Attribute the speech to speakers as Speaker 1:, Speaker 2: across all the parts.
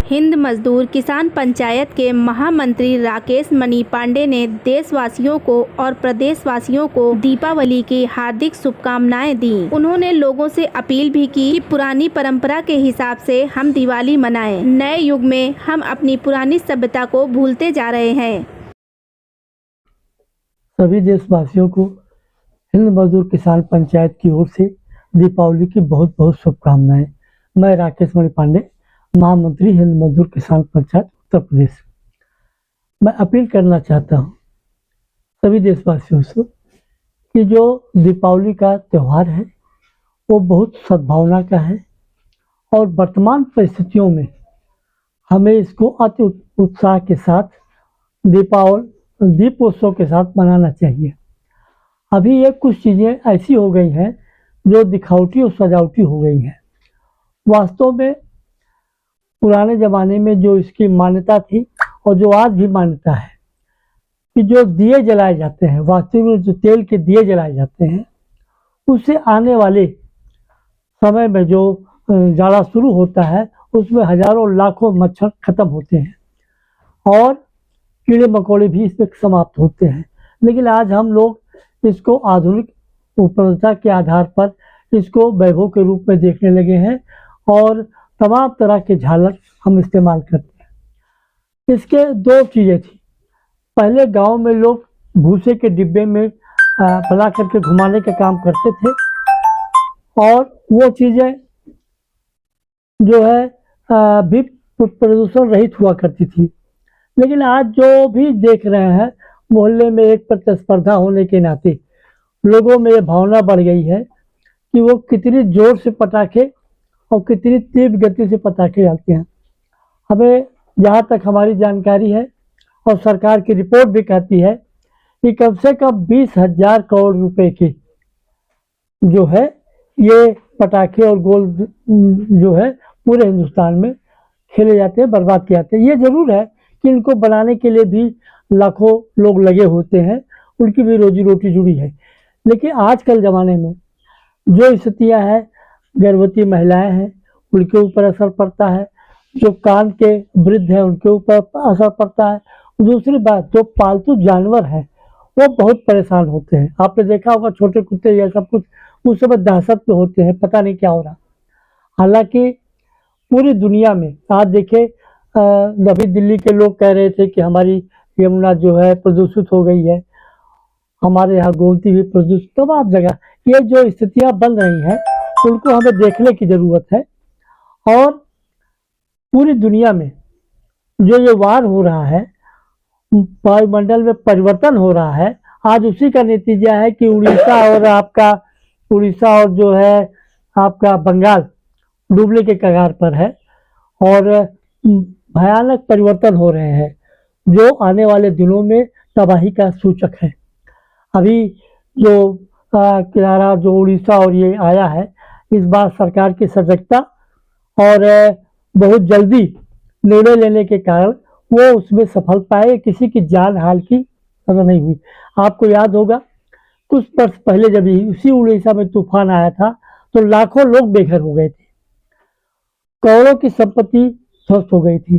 Speaker 1: हिंद मजदूर किसान पंचायत के महामंत्री राकेश मणि पांडे ने देशवासियों को और प्रदेशवासियों को दीपावली की हार्दिक शुभकामनाएं दी। उन्होंने लोगों से अपील भी की कि पुरानी परंपरा के हिसाब से हम दिवाली मनाएं। नए युग में हम अपनी पुरानी सभ्यता को भूलते जा रहे हैं।
Speaker 2: सभी देशवासियों को हिंद मजदूर किसान पंचायत की ओर से दीपावली की बहुत बहुत शुभकामनाएं। मैं राकेश मणि पांडे, महामंत्री हिंद मजदूर किसान पंचायत उत्तर प्रदेश। मैं अपील करना चाहता हूं सभी देशवासियों से कि जो दीपावली का त्यौहार है वो बहुत सद्भावना का है और वर्तमान परिस्थितियों में हमें इसको अति उत्साह के साथ दीपोत्सव के साथ मनाना चाहिए। अभी ये कुछ चीज़ें ऐसी हो गई हैं जो दिखावटी और सजावटी हो गई हैं। वास्तव में पुराने ज़माने में जो इसकी मान्यता थी और जो आज भी मान्यता है कि जो दिए जलाए जाते हैं, वास्तव में जो तेल के दिए जलाए जाते हैं, उससे आने वाले समय में जो जाड़ा शुरू होता है उसमें हजारों लाखों मच्छर खत्म होते हैं और कीड़े मकोड़े भी इसमें समाप्त होते हैं। लेकिन आज हम लोग इसको आधुनिक उपलब्धता के आधार पर इसको वैभव के रूप में देखने लगे हैं और तमाम तरह के झालर हम इस्तेमाल करते हैं। इसके दो चीज़ें थी। पहले गांव में लोग भूसे के डिब्बे में फैला करके घुमाने का काम करते थे और वो चीज़ें जो है भी प्रदूषण रहित हुआ करती थी। लेकिन आज जो भी देख रहे हैं, मोहल्ले में एक प्रतिस्पर्धा होने के नाते लोगों में ये भावना बढ़ गई है कि वो कितनी जोर से पटाखे और कितनी तीव्र गति से पटाखे डालते हैं। हमें जहाँ तक हमारी जानकारी है और सरकार की रिपोर्ट भी कहती है कि कम से कम 20,000 करोड़ रुपए के जो है ये पटाखे और गोल जो है पूरे हिंदुस्तान में खेले जाते हैं, बर्बाद किए जाते हैं। ये जरूर है कि इनको बनाने के लिए भी लाखों लोग लगे होते हैं, उनकी भी रोजी रोटी जुड़ी है। लेकिन आजकल ज़माने में जो स्थितियाँ हैं, गर्भवती महिलाएं हैं उनके ऊपर असर पड़ता है, जो कान के वृद्ध हैं उनके ऊपर असर पड़ता है। दूसरी बात, जो पालतू जानवर हैं वो बहुत परेशान होते हैं। आपने देखा होगा छोटे कुत्ते या सब कुछ उस समय दहशत में होते हैं, पता नहीं क्या हो रहा। हालांकि पूरी दुनिया में आज देखे, नवी दिल्ली के लोग कह रहे थे कि हमारी यमुना जो है प्रदूषित हो गई है, हमारे यहाँ गोमती भी प्रदूषित। तमाम जगह ये जो स्थितियाँ बन रही हैं उनको हमें देखने की ज़रूरत है। और पूरी दुनिया में जो ये वार हो रहा है, वायुमंडल में परिवर्तन हो रहा है, आज उसी का नतीजा है कि उड़ीसा और जो है आपका बंगाल डूबने के कगार पर है और भयानक परिवर्तन हो रहे हैं जो आने वाले दिनों में तबाही का सूचक है। अभी जो किनारा जो उड़ीसा और ये आया है, इस बार सरकार की सजगता और बहुत जल्दी निर्णय लेने के कारण वो उसमें सफल पाए, किसी की जान हाल की खबर नहीं हुई। आपको याद होगा कुछ वर्ष पहले जब उसी उड़ीसा में तूफान आया था तो लाखों लोग बेघर हो गए थे, करोड़ों की संपत्ति ध्वस्त हो गई थी।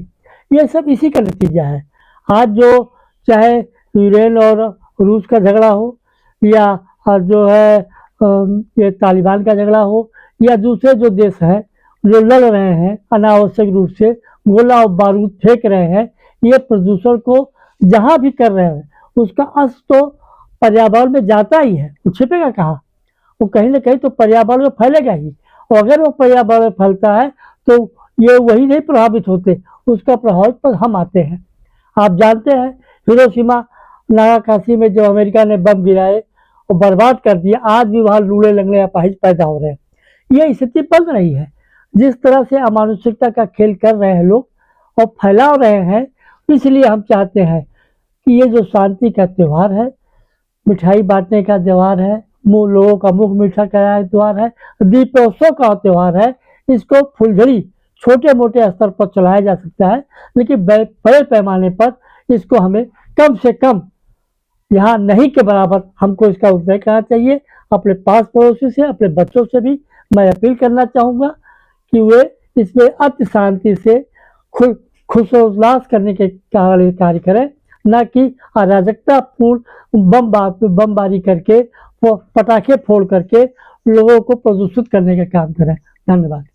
Speaker 2: ये सब इसी का नतीजा है। आज जो चाहे यूक्रेन और रूस का झगड़ा हो या जो है ये तालिबान का झगड़ा हो या दूसरे जो देश हैं जो लड़ रहे हैं अनावश्यक रूप से गोला और बारूद फेंक रहे हैं, ये प्रदूषण को जहाँ भी कर रहे हैं उसका असर तो पर्यावरण में जाता ही है। वो छिपेगा कहाँ? वो कहीं ना कहीं तो पर्यावरण में फैलेगा ही। और अगर वो पर्यावरण में फैलता है तो ये वही नहीं प्रभावित होते, उसका प्रभाव पर हम आते हैं। आप जानते हैं हिरोशिमा नागासाकी में जो अमेरिका ने बम गिराए और बर्बाद कर दिया, आज भी वहाँ लूड़े लगने अपाहिज पैदा हो रहे हैं। ये स्थिति बन रही है। जिस तरह से अमानुषिकता का खेल कर रहे हैं लोग और फैला रहे हैं, इसलिए हम चाहते हैं कि ये जो शांति का त्यौहार है, मिठाई बांटने का त्यौहार है, लोगों का मुख मीठा कराने का त्यौहार है, दीपोत्सव का त्यौहार है, इसको फुलझड़ी छोटे मोटे स्तर पर चलाया जा सकता है, लेकिन बड़े पैमाने पर इसको हमें कम से कम यहाँ नहीं के बराबर हमको इसका उपयोग करना चाहिए। अपने पास पड़ोसी से, अपने बच्चों से भी मैं अपील करना चाहूँगा कि वे इसमें अति शांति से खुशोल्लास करने के कार्य करें, न कि अराजकतापूर्ण बमबारी करके, पटाखे फोड़ करके लोगों को प्रदूषित करने का काम करें। धन्यवाद।